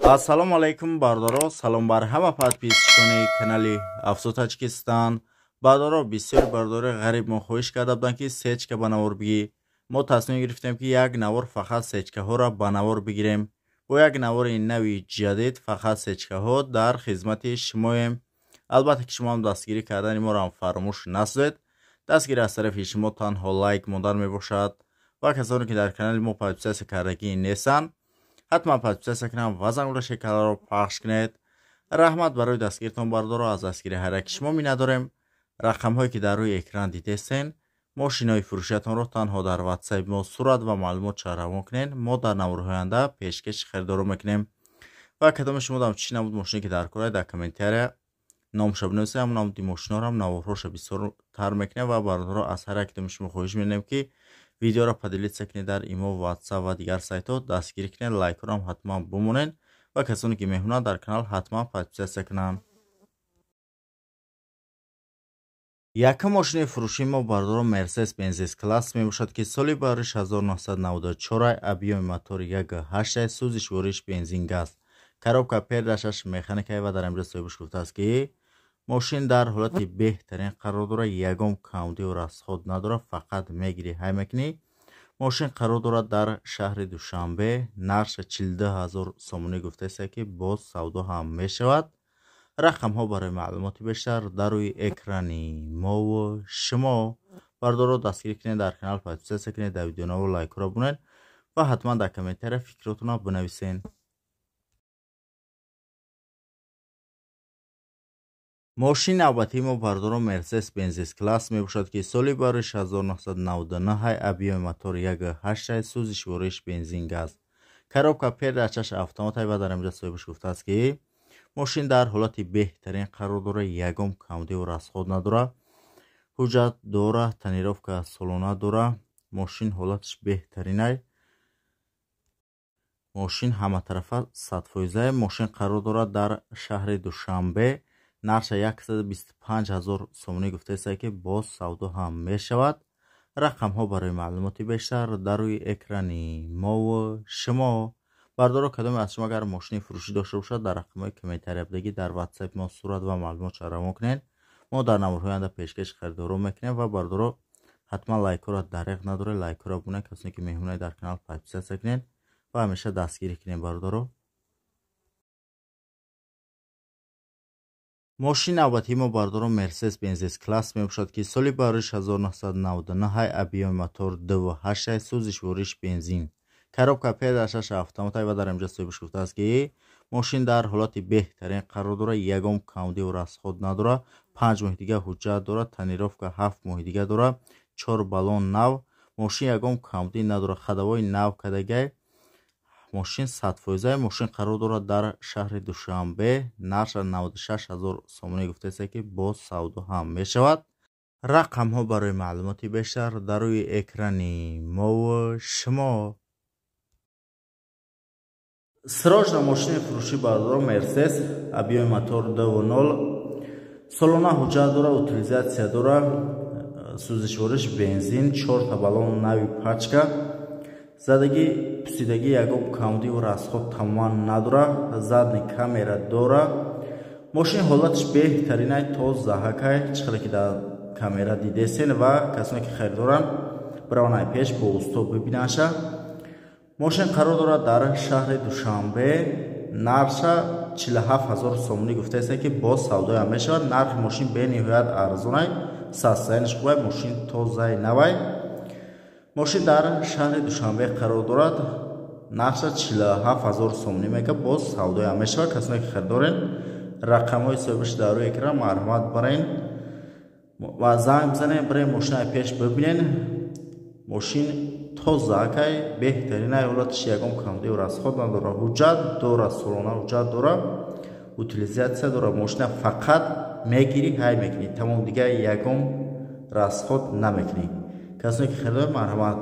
ассалому алайкум бардоро, салом бар ҳама подписчикони канали Афзо Таҷикистон. бардоро бисёр бардори ғариб мо хоҳиш карда буданд ки сечка ба навор бигӣ. мо тасмим гирифтем ки як навор фақат сечкаҳоро ба навор бигирем. бо як навори нави ҷадид фақат сечкаҳо дар хизмати шумоем. албатта ки шумо ҳам дастгирӣ кардани моро ҳам фаромӯш насозед. дастгирӣ аз тарафи шумо танҳо лайк мондан мебошад ва касоне ки дар канали мо подписатсия кардагӣ нестанд, ҳатман подписатсия кунам ва зангула шекаларо пахш кунед. раҳмат барои дастгиртон бардоро. аз дастгири ҳараки шумо миннатдорем. рақамҳое ки дар рӯи экран дидестен, мошинои фурӯшиятонро танҳо дар ватсап мо сурат ва маълумот равон кунед. мо дар наворҳои оянда пешкаши харидорӣ мекунем. ва кадоми шумо дам чӣ намуд мошине ки дар кора дар комментария номшо бинависед. ҳамон намуди мошиноро ҳам наворҳоша бисёртар мекунем ва бардоро аз ҳар як кадоми шумо хоҳиш менем ки видеоро поделиться кунед дар имо, ватсап ва дигар сайтҳо, дастгирӣ кунед, лайкҳоро ҳам ҳатман бимонед ва касоне ки меҳмонанд дар канал ҳатман подписатсия кунанд. якум мошини фурӯшии мо бардоро Mercedes Benz S-класс мебошад ки соли бариш 1994 объеми мотори 1.8 сӯзиш вориш бензин газ. коробка передашаш механикаи ва дар имрӯз соҳибаш гуфтааст ки мошин дар ҳолати беҳтарин қарор дорад, ягон камдию расход надорад, фақат мегирӣ ҳай мекунӣ. мошин қарор дорад дар шаҳри Душанбе. нарша 42000 сомонӣ гуфтааст ки боз савдо ҳам мешавад. рақамҳо барои маълумоти бештар дар рӯи экрани мо шумо. бардоро дастгирӣ кунед, дар канал подписатсия кунед, дар видеонаво лайкҳоро бинед ва ҳатман дар комментария фикротонро бинависед. мошини навбатии мо бардоро Mercedes Benz S-класс мебошад ки соли бариш 1999 объеми мотори 1.8 сӯзиш вориш бензин газ. коробка передачаш автоматаи ва дар имрӯз соҳибаш гуфтааст ки мошин дар ҳолати беҳтарин қарор дорад, ягон камдию расход надорад. ҳуҷҷат дорад, тонировка солона дорад. мошин ҳолаташ беҳтаринай. мошин ҳаматарафа 100%. мошин қарор дорад дар шаҳри Душанбе. нарша 125000 сомонӣ гуфтааст ки боз савдо ҳам мешавад. рақамҳо барои маълумоти бештар дар рӯи экрани мо шумо. бардоро кадоме аз шумо агар мошини фурӯшӣ дошта бошад, дар рақамҳои комментария будагӣ дар ватсап мо сурат ва маълумотро равон кунед. мо дар наворҳои оянда пешкаши харидорӣ мекунем ва бардоро ҳатман лайкҳоро дариқ надоред, лайкҳоро бинед, касоне ки меҳмоне дар канал подписатсия кунед ва ҳамеша дастгирӣ кунед. бардоро мошини навбатии мо бардоро Mercedes Benz S-класс мебошад ки соли бариш 1999 объеми мотор 2.8 сӯзиш вориш бензин. коробка передачаш автоматаи ва дар имрӯз соҳибаш гуфтааст ки мошин дар ҳолати беҳтарин қарор дорад, ягон камдию расход надорад. 5 моҳи дига ҳуҷҷат дорад. тонировка 7 моҳи дига дорад. 4 баллон нав. мошин ягон камдӣ надорад. хадавои нав кадагай. мошин 100%. мошин қарор дорад дар шаҳри Душанбе. нарша 96000 сомонӣ гуфтааст ки боз савдо ҳам мешавад. рақамҳо барои маълумоти бештар дар рӯи экрани мо шумо. сирожна мошини фурӯшӣ бардоро Mercedes, объеми мотор 2.0, солона ҳуҷҷат дорад, утилизатсия дорад, сӯзишвориш бензин, 4 та баллон нави пачка, задагӣ пусидагӣ ягон камдию расход тамоман надорад, задни камера дорад. мошин ҳолаташ беҳтаринай, то заҳакай, чӣ қадar ки дар камера дидесен ва касоне ки харидоранд биравонай пеш бо усто бибинаша. мошин қарор дорад дар шаҳри Душанбе. нарша 47000 сомонӣ гуфтааст ки боз савдои ҳам мешавад. нархи мошин бениҳоят арзонай, састаянаш хубай, мошин тозаи навай. мошин дар шаҳри Душанбе қарор дорад. нарша 47000 сомонӣ мега, боз савдои ҳам мешавад. касоне ки харидорен, рақамҳои соҳибаш дар рӯи экран марҳамат барен ва занг бизанен, барен мошинаи пеш бибинен. мошин тозаакай, беҳтаринай, ҳолаташ ягон камдию расход надорад. ҳуҷҷат дорад, солона ҳуҷҷат дорад, утилизатсия дорад. мошина фақат мегирӣ ҳай мекунӣ, тамом дига ягон расход намекунӣ. касоне ки харидор марҳамат